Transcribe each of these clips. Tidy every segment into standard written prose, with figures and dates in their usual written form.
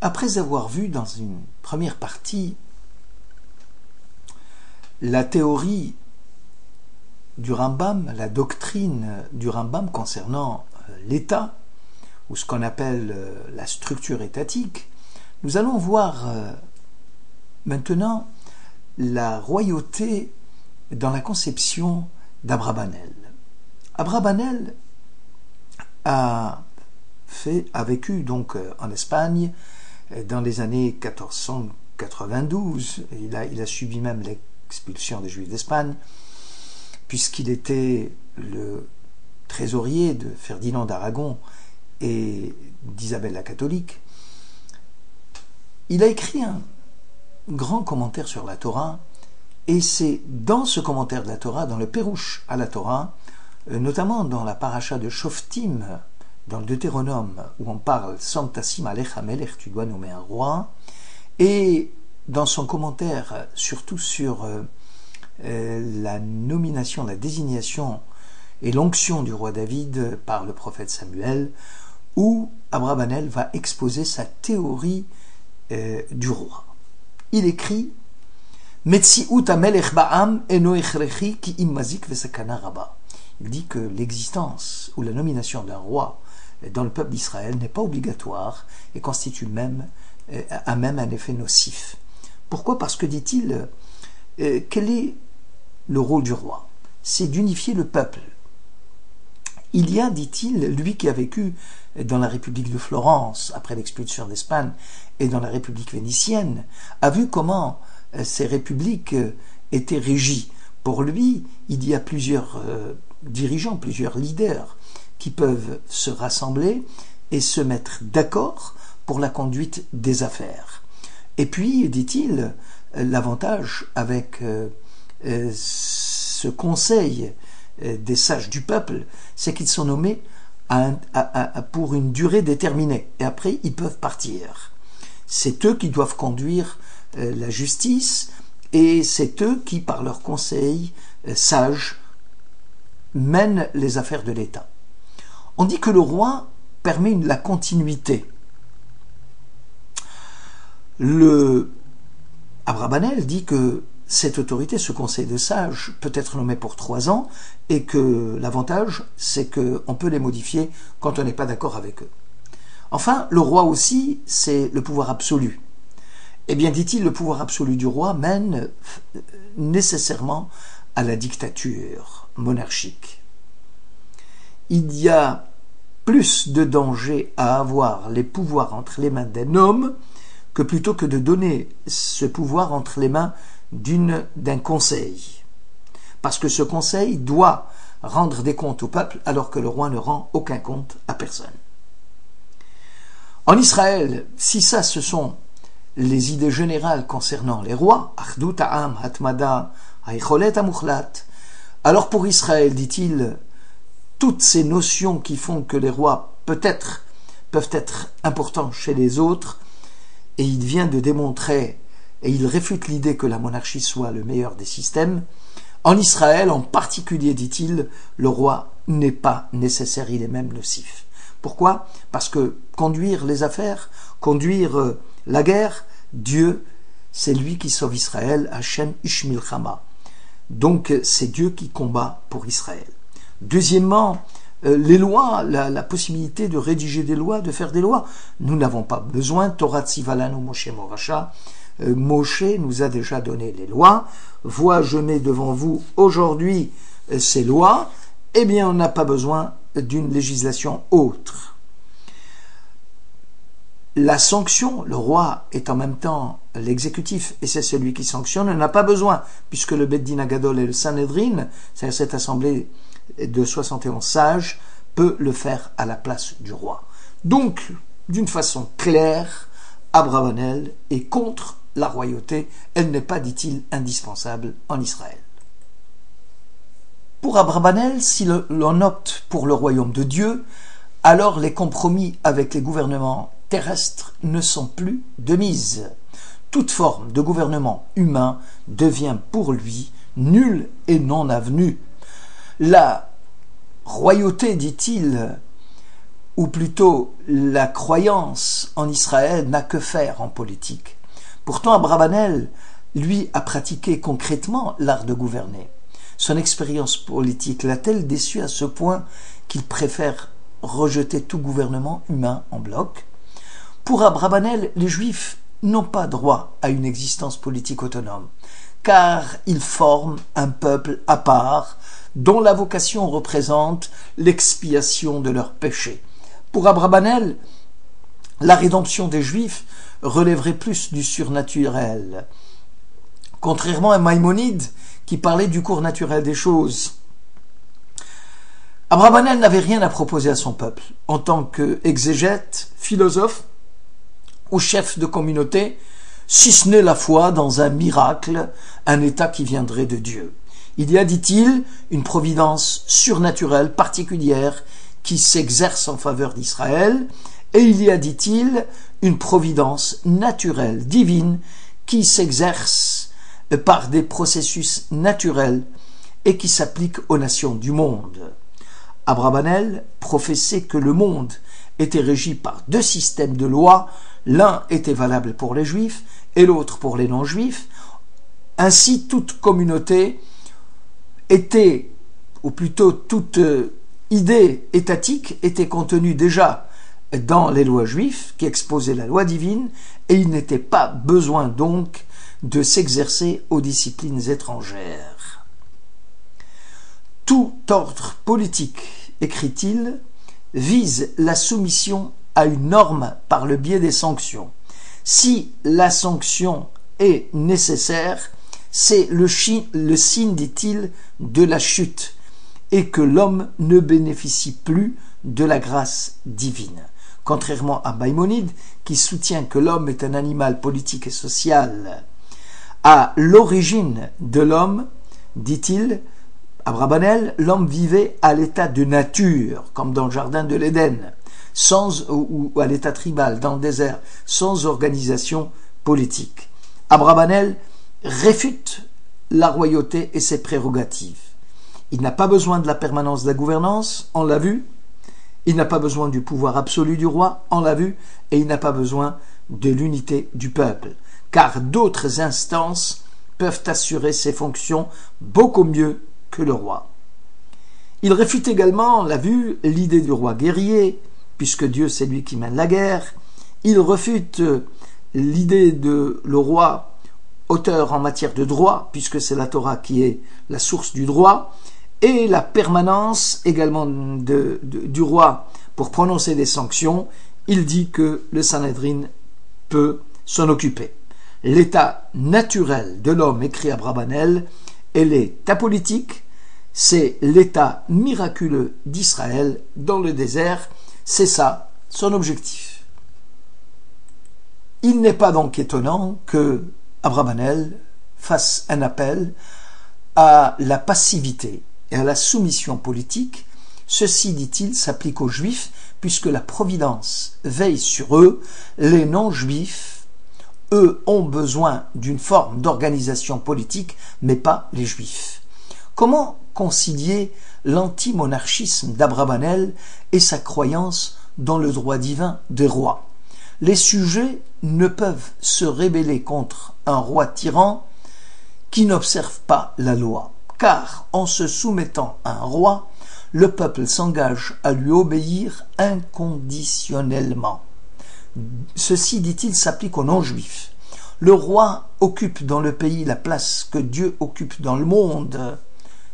Après avoir vu dans une première partie la théorie du Rambam, la doctrine du Rambam concernant l'État, ou ce qu'on appelle la structure étatique, nous allons voir maintenant la royauté dans la conception d'Abrabanel. Abrabanel a vécu donc en Espagne dans les années 1492. Il a subi même l'expulsion des Juifs d'Espagne, puisqu'il était le trésorier de Ferdinand d'Aragon et d'Isabelle la catholique. Il a écrit un grand commentaire sur la Torah, et c'est dans ce commentaire de la Torah, dans le Pérouche à la Torah, notamment dans la paracha de Shoftim, dans le Deutéronome, où on parle « Som tasim alech hamelech » tu dois nommer un roi, et dans son commentaire surtout sur la nomination, la désignation et l'onction du roi David par le prophète Samuel, où Abrabanel va exposer sa théorie du roi. Il écrit Metziut hamelech ba'am eno echrechi ki im mazik vesakana rabba. Il dit que l'existence ou la nomination d'un roi dans le peuple d'Israël n'est pas obligatoire et constitue a même un effet nocif. Pourquoi ? Parce que, dit-il, quel est le rôle du roi ? C'est d'unifier le peuple. Il y a, dit-il, lui qui a vécu dans la République de Florence après l'expulsion d'Espagne et dans la République vénitienne, a vu comment ces républiques étaient régies. Pour lui, il y a plusieurs dirigeants, plusieurs leaders qui peuvent se rassembler et se mettre d'accord pour la conduite des affaires. Et puis, dit-il, l'avantage avec ce conseil des sages du peuple, c'est qu'ils sont nommés pour une durée déterminée. Et après, ils peuvent partir. C'est eux qui doivent conduire la justice, et c'est eux qui, par leurs conseils sages, mènent les affaires de l'État. On dit que le roi permet la continuité. Abrabanel dit que cette autorité, ce conseil de sages, peut être nommé pour 3 ans, et que l'avantage, c'est qu'on peut les modifier quand on n'est pas d'accord avec eux. Enfin, le roi aussi, c'est le pouvoir absolu. Eh bien, dit-il, le pouvoir absolu du roi mène nécessairement à la dictature monarchique. Il y a plus de danger à avoir les pouvoirs entre les mains d'un homme que plutôt que de donner ce pouvoir entre les mains d'un conseil. Parce que ce conseil doit rendre des comptes au peuple alors que le roi ne rend aucun compte à personne. En Israël, si ça ce sont les idées générales concernant les rois, Achdut ha'am, Hatmada, Haicholet hamuchlat, alors pour Israël, dit-il, toutes ces notions qui font que les rois peuvent être importants chez les autres, et il vient de démontrer, et il réfute l'idée que la monarchie soit le meilleur des systèmes. En Israël, en particulier, dit-il, le roi n'est pas nécessaire, il est même nocif. Pourquoi ? Parce que conduire les affaires, conduire la guerre, Dieu, c'est lui qui sauve Israël, Hachem Ish Milchama. Donc c'est Dieu qui combat pour Israël. Deuxièmement, les lois, la possibilité de rédiger des lois, de faire des lois. Nous n'avons pas besoin, Torah Tzivalanu Moshe Morasha, Moshe nous a déjà donné les lois. Vois, je mets devant vous aujourd'hui ces lois. Eh bien, on n'a pas besoin d'une législation autre. La sanction, le roi est en même temps l'exécutif, et c'est celui qui sanctionne, on n'a pas besoin, puisque le Beth Din Hagadol et le Sanhedrin, c'est-à-dire cette assemblée de 71 sages, peut le faire à la place du roi. Donc, d'une façon claire, Abravanel est contre la royauté, elle n'est pas, dit-il, indispensable en Israël. Pour Abravanel, si l'on opte pour le royaume de Dieu, alors les compromis avec les gouvernements terrestres ne sont plus de mise. Toute forme de gouvernement humain devient pour lui nulle et non avenue. La royauté, dit-il, ou plutôt la croyance en Israël n'a que faire en politique. Pourtant, Abravanel, lui, a pratiqué concrètement l'art de gouverner. Son expérience politique l'a-t-elle déçu à ce point qu'il préfère rejeter tout gouvernement humain en bloc? Pour Abravanel, les Juifs n'ont pas droit à une existence politique autonome, car ils forment un peuple à part, dont la vocation représente l'expiation de leurs péchés. Pour Abravanel, la rédemption des Juifs relèverait plus du surnaturel, contrairement à Maïmonide qui parlait du cours naturel des choses. Abravanel n'avait rien à proposer à son peuple. En tant qu'exégète, philosophe ou chef de communauté, si ce n'est la foi dans un miracle, un état qui viendrait de Dieu. Il y a, dit-il, une providence surnaturelle particulière qui s'exerce en faveur d'Israël, et il y a, dit-il, une providence naturelle, divine, qui s'exerce par des processus naturels et qui s'applique aux nations du monde. Abravanel professait que le monde était régi par deux systèmes de lois, l'un était valable pour les Juifs et l'autre pour les non-Juifs. Ainsi, toute communauté était, ou plutôt toute idée étatique était contenue déjà dans les lois juives qui exposaient la loi divine, et il n'était pas besoin donc de s'exercer aux disciplines étrangères. Tout ordre politique, écrit-il, vise la soumission à une norme par le biais des sanctions. Si la sanction est nécessaire, c'est le signe, dit-il, de la chute, et que l'homme ne bénéficie plus de la grâce divine. Contrairement à Maïmonide, qui soutient que l'homme est un animal politique et social. À l'origine de l'homme, dit-il, Abravanel, l'homme vivait à l'état de nature, comme dans le jardin de l'Éden, ou à l'état tribal, dans le désert, sans organisation politique. Abravanel réfute la royauté et ses prérogatives. Il n'a pas besoin de la permanence de la gouvernance, on l'a vu. Il n'a pas besoin du pouvoir absolu du roi, on l'a vu. Et il n'a pas besoin de l'unité du peuple, car d'autres instances peuvent assurer ses fonctions beaucoup mieux que le roi. Il réfute également, on l'a vu, l'idée du roi guerrier, puisque Dieu c'est lui qui mène la guerre. Il réfute l'idée de le roi auteur en matière de droit, puisque c'est la Torah qui est la source du droit, et la permanence également du roi pour prononcer des sanctions. Il dit que le Sanhédrin peut s'en occuper. L'état naturel de l'homme, écrit Abravanel, est l'état politique, c'est l'état miraculeux d'Israël dans le désert, c'est ça son objectif. Il n'est pas donc étonnant que Abravanel fasse un appel à la passivité et à la soumission politique. Ceci, dit-il, s'applique aux Juifs, puisque la providence veille sur eux. Les non-Juifs, eux, ont besoin d'une forme d'organisation politique, mais pas les Juifs. Comment concilier l'antimonarchisme d'Abravanel et sa croyance dans le droit divin des rois? Les sujets ne peuvent se rebeller contre un roi tyran qui n'observe pas la loi, car en se soumettant à un roi, le peuple s'engage à lui obéir inconditionnellement. Ceci, dit-il, s'applique aux non-juifs. Le roi occupe dans le pays la place que Dieu occupe dans le monde,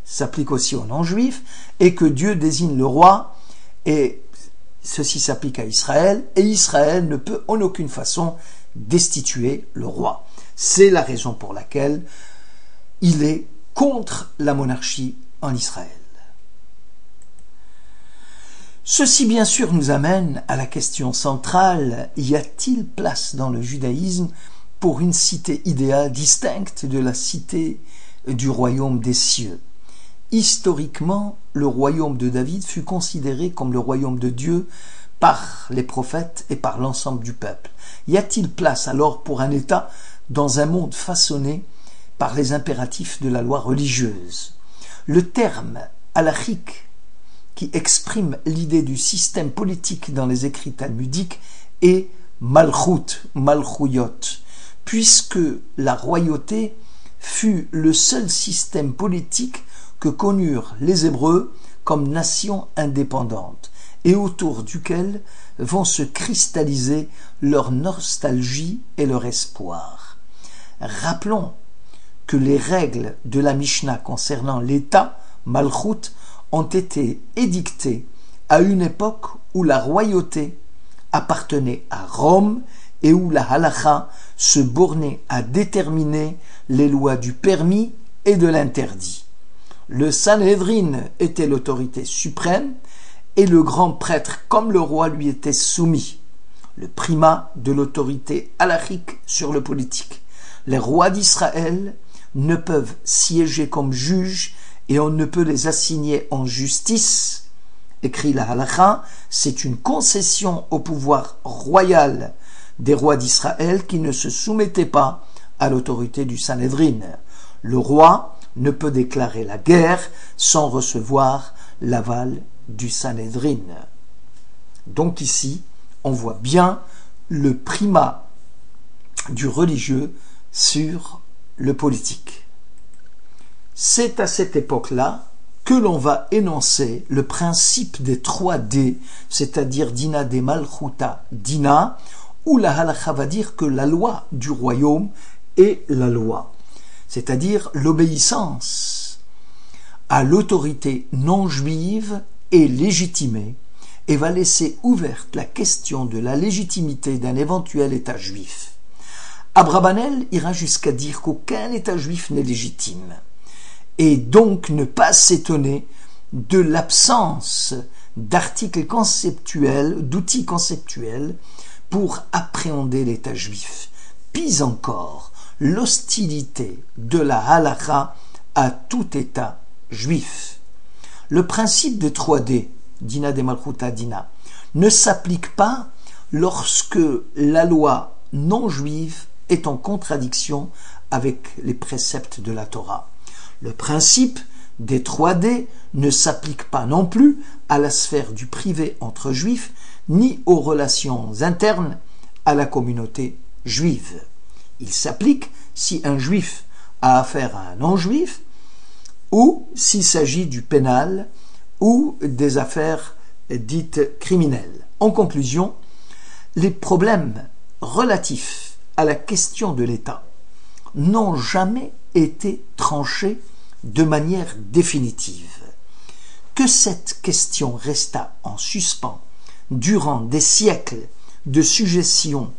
s'applique aussi aux non-juifs, et que Dieu désigne le roi, et ceci s'applique à Israël, et Israël ne peut en aucune façon destituer le roi. C'est la raison pour laquelle il est contre la monarchie en Israël. Ceci, bien sûr, nous amène à la question centrale: y a-t-il place dans le judaïsme pour une cité idéale distincte de la cité du royaume des cieux? Historiquement, le royaume de David fut considéré comme le royaume de Dieu par les prophètes et par l'ensemble du peuple. Y a-t-il place alors pour un État dans un monde façonné par les impératifs de la loi religieuse? Le terme halachique qui exprime l'idée du système politique dans les écrits talmudiques est Malchut, Malchuyot, puisque la royauté fut le seul système politique que connurent les Hébreux comme nation indépendante et autour duquel vont se cristalliser leur nostalgie et leur espoir. Rappelons que les règles de la Mishnah concernant l'État, Malchut, ont été édictées à une époque où la royauté appartenait à Rome et où la halakha se bornait à déterminer les lois du permis et de l'interdit. Le Sanhédrin était l'autorité suprême et le grand prêtre comme le roi lui était soumis. Le primat de l'autorité halachique sur le politique. Les rois d'Israël ne peuvent siéger comme juges et on ne peut les assigner en justice. Écrit la halakha, c'est une concession au pouvoir royal des rois d'Israël qui ne se soumettaient pas à l'autorité du Sanhédrin. Le roi ne peut déclarer la guerre sans recevoir l'aval du Sanhédrin. Donc ici, on voit bien le primat du religieux sur le politique. C'est à cette époque-là que l'on va énoncer le principe des 3D, c'est-à-dire Dina de Malchuta Dina, où la halakha va dire que la loi du royaume est la loi, c'est-à-dire l'obéissance à l'autorité non juive est légitimée et va laisser ouverte la question de la légitimité d'un éventuel État juif. Abrabanel ira jusqu'à dire qu'aucun État juif n'est légitime, et donc ne pas s'étonner de l'absence d'articles conceptuels, d'outils conceptuels pour appréhender l'État juif. Pis encore, l'hostilité de la halakha à tout État juif. Le principe des 3D, Dina de Malchuta Dina, ne s'applique pas lorsque la loi non juive est en contradiction avec les préceptes de la Torah. Le principe des 3D ne s'applique pas non plus à la sphère du privé entre juifs, ni aux relations internes à la communauté juive. Il s'applique si un juif a affaire à un non-juif, ou s'il s'agit du pénal, ou des affaires dites criminelles. En conclusion, les problèmes relatifs à la question de l'État n'ont jamais été tranchés de manière définitive. Que cette question resta en suspens durant des siècles de sujétion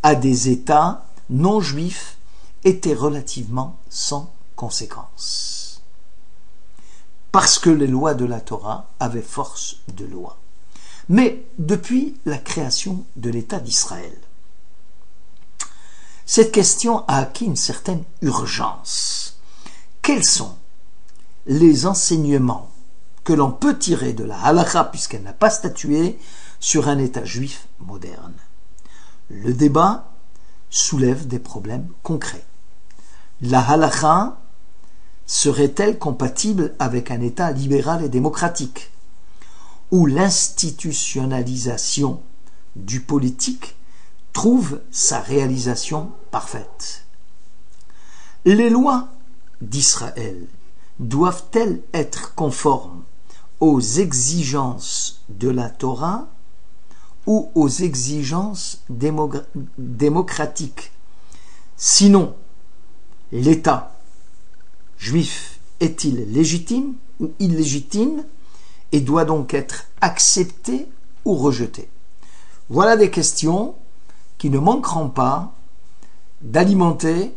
à des États non juifs était relativement sans conséquence. Parce que les lois de la Torah avaient force de loi. Mais depuis la création de l'État d'Israël, cette question a acquis une certaine urgence. Quels sont les enseignements que l'on peut tirer de la halakha, puisqu'elle n'a pas statué, sur un État juif moderne? Le débat soulève des problèmes concrets. La halakha serait-elle compatible avec un État libéral et démocratique, où l'institutionnalisation du politique trouve sa réalisation parfaite? Les lois d'Israël doivent-elles être conformes aux exigences de la Torah ou aux exigences démocratiques? Sinon, l'État juif est-il légitime ou illégitime et doit donc être accepté ou rejeté? Voilà des questions qui ne manqueront pas d'alimenter,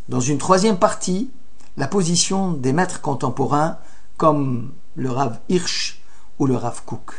dans une troisième partie, la position des maîtres contemporains comme le Rav Hirsch ou le Rav Kook.